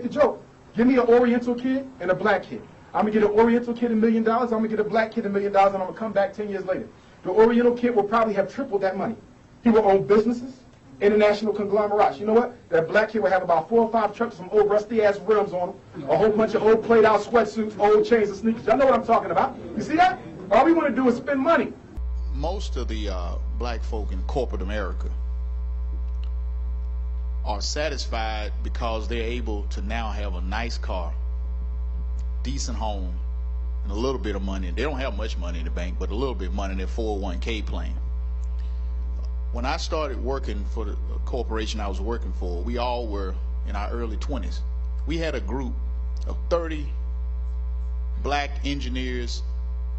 The joke. Give me an Oriental kid and a black kid. I'm going to get an Oriental kid $1 million, I'm going to get a black kid $1 million, and I'm going to come back 10 years later. The Oriental kid will probably have tripled that money. He will own businesses, international conglomerates. You know what? That black kid will have about 4 or 5 trucks, some old rusty-ass rims on them, a whole bunch of old played-out sweatsuits, old chains and sneakers. Y'all know what I'm talking about. You see that? All we want to do is spend money. Most of the black folk in corporate America are satisfied because they're able to now have a nice car, decent home, and a little bit of money. They don't have much money in the bank, but a little bit of money in their 401k plan. When I started working for the corporation I was working for, we all were in our early 20s. We had a group of 30 black engineers,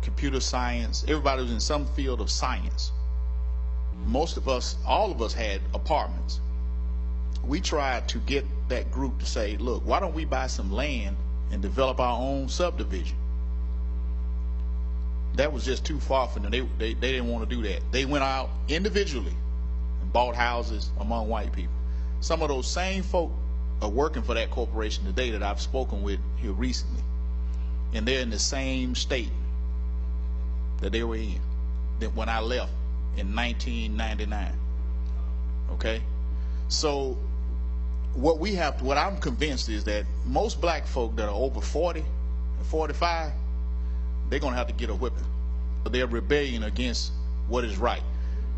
computer science, everybody was in some field of science. Most of us, all of us had apartments. We tried to get that group to say, look, why don't we buy some land and develop our own subdivision? That was just too far for them. They didn't want to do that. They went out individually and bought houses among white people. Some of those same folk are working for that corporation today that I've spoken with here recently, and they're in the same state that they were in when I left in 1999. Okay, so what I'm convinced is that most black folk that are over 40 and 45, they're gonna have to get a whipping. They're rebelling against what is right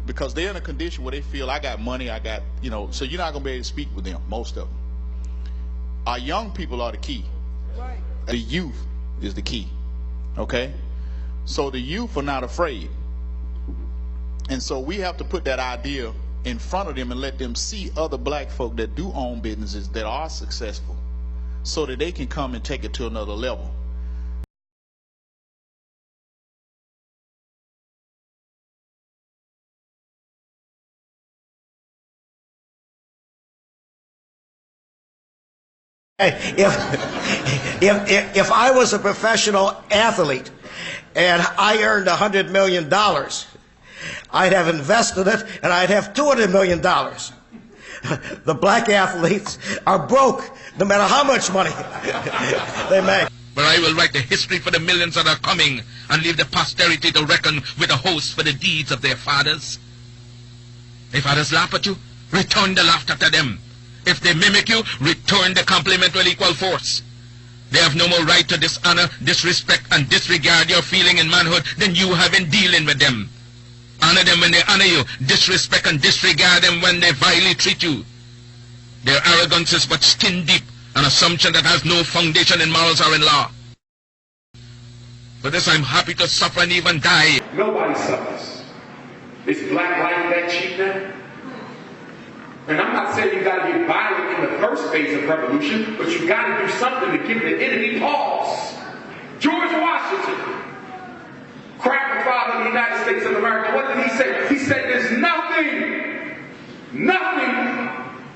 because they're in a condition where they feel I got money, I got, you know, so you're not gonna be able to speak with them, most of them. Our young people are the key. Right. The youth is the key. Okay, so the youth are not afraid, and so we have to put that idea in front of them and let them see other black folk that do own businesses that are successful so that they can come and take it to another level. If I was a professional athlete and I earned $100 million, I'd have invested it and I'd have $200 million. The black athletes are broke no matter how much money they make. But I will write the history for the millions that are coming and leave the posterity to reckon with the host for the deeds of their fathers. If fathers laugh at you, return the laughter to them. If they mimic you, return the compliment with equal force. They have no more right to dishonor, disrespect, and disregard your feeling in manhood than you have in dealing with them. Honor them when they honor you, disrespect and disregard them when they vilely treat you. Their arrogance is but skin deep, an assumption that has no foundation in morals or in law. For this I'm happy to suffer and even die. Nobody suffers. Is black life that cheap now? And I'm not saying you got to get violent in the first phase of revolution, but you got to do something to give the enemy pause. George Washington, cracked the father of the United States of America. What did he say? He said there's nothing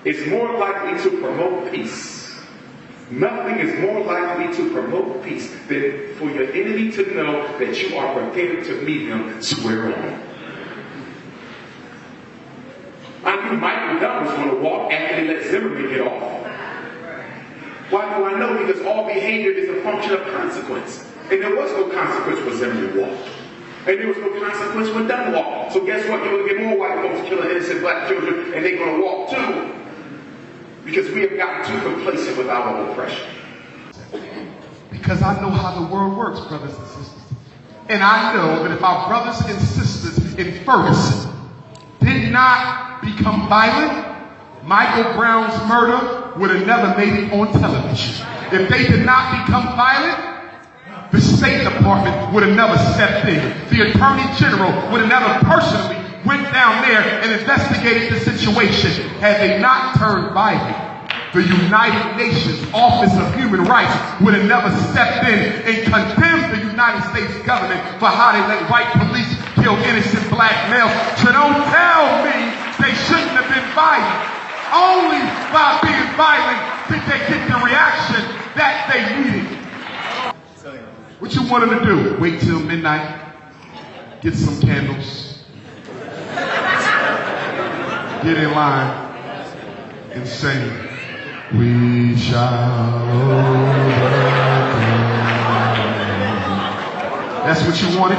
is more likely to promote peace. Nothing is more likely to promote peace than for your enemy to know that you are prepared to meet him square on. I knew Michael Dunn was going to walk after they let Zimmerman get off. Why do I know? Because all behavior is a function of consequence. And there was no consequence when Zimmerman walked. And there was no consequence when Dunn walked. So guess what? You're going to get more white folks killing innocent black children, and they're going to walk too. Because we have gotten too complacent with our own oppression. Because I know how the world works, brothers and sisters. And I know that if our brothers and sisters in Ferguson did not become violent, Michael Brown's murder would have never made it on television. If they did not become violent, the State Department would have never stepped in. The Attorney General would have never personally went down there and investigated the situation. Had they not turned violent, the United Nations Office of Human Rights would have never stepped in and condemned the United States government for how they let white police kill innocent black males. So don't tell me they shouldn't have been violent. Only by being violent did they get the reaction that they needed. What you want them to do? Wait till midnight, get some candles, get in line, and sing We shall overcome. That's what you wanted?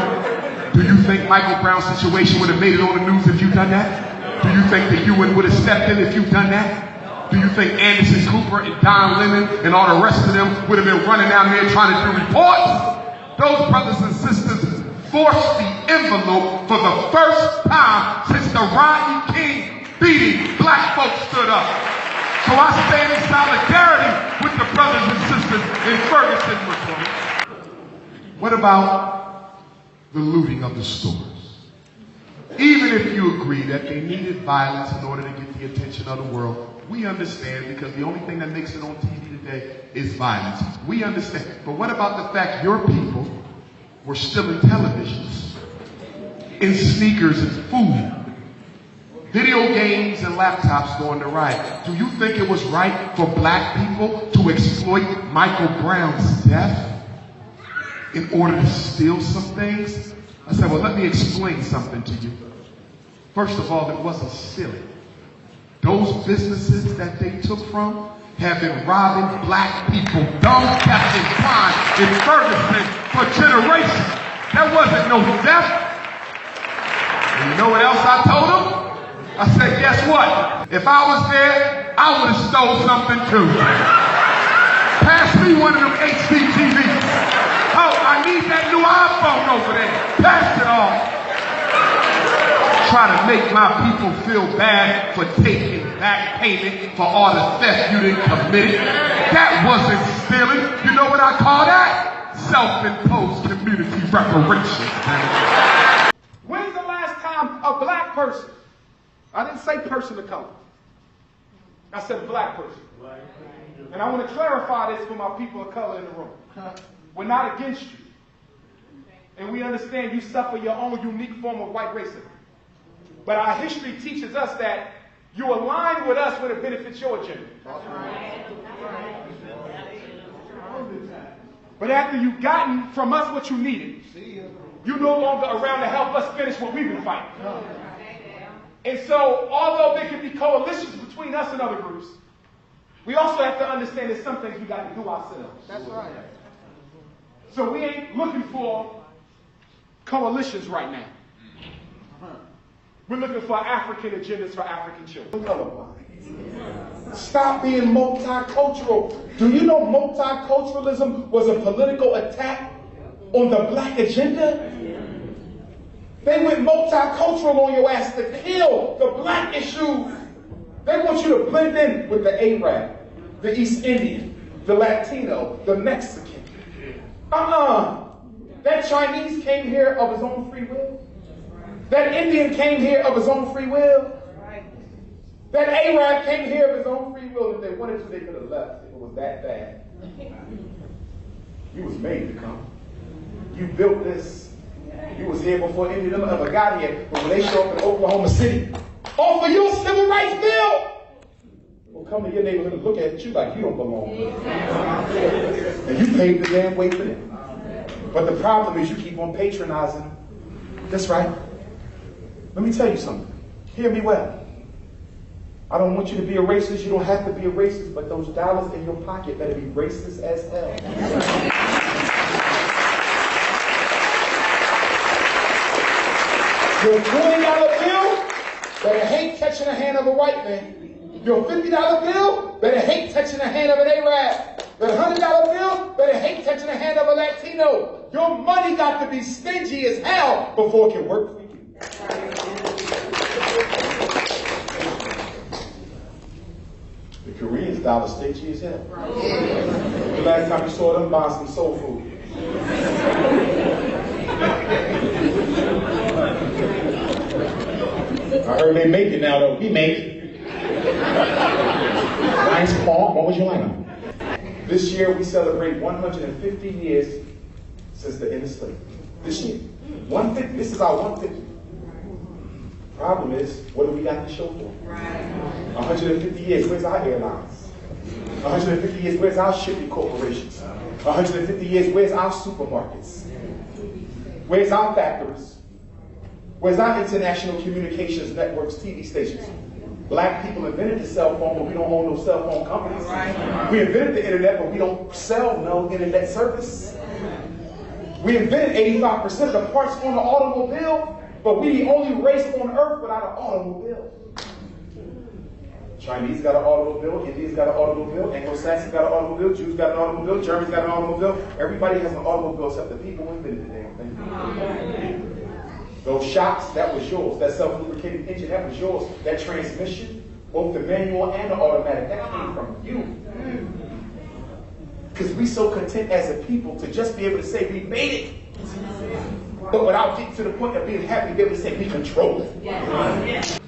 Do you think Michael Brown's situation would have made it on the news if you'd done that? Do you think that Ewan would have stepped in if you'd done that? Do you think Anderson Cooper and Don Lemon and all the rest of them would have been running down there trying to do reports? Those brothers and sisters forced the envelope for the first time since the Rodney King beating. Black folks stood up. So I stand in solidarity with the brothers and sisters in Ferguson, Missouri. What about the looting of the stores? Even if you agree that they needed violence in order to get the attention of the world, we understand, because the only thing that makes it on TV today is violence. We understand. But what about the fact your people were stealing televisions, in sneakers and food, video games and laptops during the riot? Do you think it was right for black people to exploit Michael Brown's death in order to steal some things? I said, well, let me explain something to you. First of all, it wasn't stealing. Those businesses that they took from have been robbing black people, dumb, kept in crime in Ferguson for generations. There wasn't no theft. And you know what else I told them? I said, guess what? If I was there, I would have stole something too. Pass me one of them HD TVs. Oh, I need that new iPhone over there. Pass it off. Try to make my people feel bad for taking back payment for all the theft you didn't commit. That wasn't stealing. You know what I call that? Self-imposed community reparations. When's the last time a black person, I didn't say person of color, I said black person. And I want to clarify this for my people of color in the room. We're not against you. And we understand you suffer your own unique form of white racism. But our history teaches us that you align with us when it benefits your agenda. But after you've gotten from us what you needed, you're no longer around to help us finish what we've been fighting. And so, although there can be coalitions between us and other groups, we also have to understand there's some things we got to do ourselves. That's right. So we ain't looking for coalitions right now. We're looking for African agendas for African children. Stop being multicultural. Do you know multiculturalism was a political attack on the black agenda? They went multicultural on your ass to kill the black issue. They want you to blend in with the Arab, the East Indian, the Latino, the Mexican. That Chinese came here of his own free will. That Indian came here of his own free will. That Arab came here of his own free will. If they wanted to, they could have left if it was that bad. You was made to come. You built this. You was here before any of them ever got here. But when they show up in Oklahoma City, all for your civil rights bill, will come to your neighborhood and look at you like you don't belong. And you paved the damn way for them. But the problem is you keep on patronizing them. That's right. Let me tell you something. Hear me well. I don't want you to be a racist. You don't have to be a racist, but those dollars in your pocket better be racist as hell. Your $20 bill better hate touching the hand of a white man. Your $50 bill better hate touching the hand of an Arab. That $100 bill better hate touching the hand of a Latino. Your money got to be stingy as hell before it can work for you. The Koreans dollar stingy as hell. The last time you saw them buy some soul food. I heard they make it now though. We make it. Nice Paul, what was your lineup? This year we celebrate 150 years since the end of slavery. This year. 150. This is our 150. Problem is, what do we got to show for? 150 years, where's our airlines? 150 years, where's our shipping corporations? 150 years, where's our supermarkets? Where's our factories? Where's our international communications networks, TV stations? Black people invented the cell phone, but we don't own no cell phone companies. We invented the internet, but we don't sell no internet service. We invented 85% of the parts on the automobile, but we the only race on earth without an automobile. Chinese got an automobile, Indians got an automobile, Anglo-Saxons got an automobile, Jews got an automobile, Germans got an automobile. Everybody has an automobile except the people who invented the damn thing. Those shocks, that was yours. That self-lubricating engine, that was yours. That transmission, both the manual and the automatic, that came from you. Because we so content as a people to just be able to say we made it. But without getting to the point of being happy, be able to say we control it.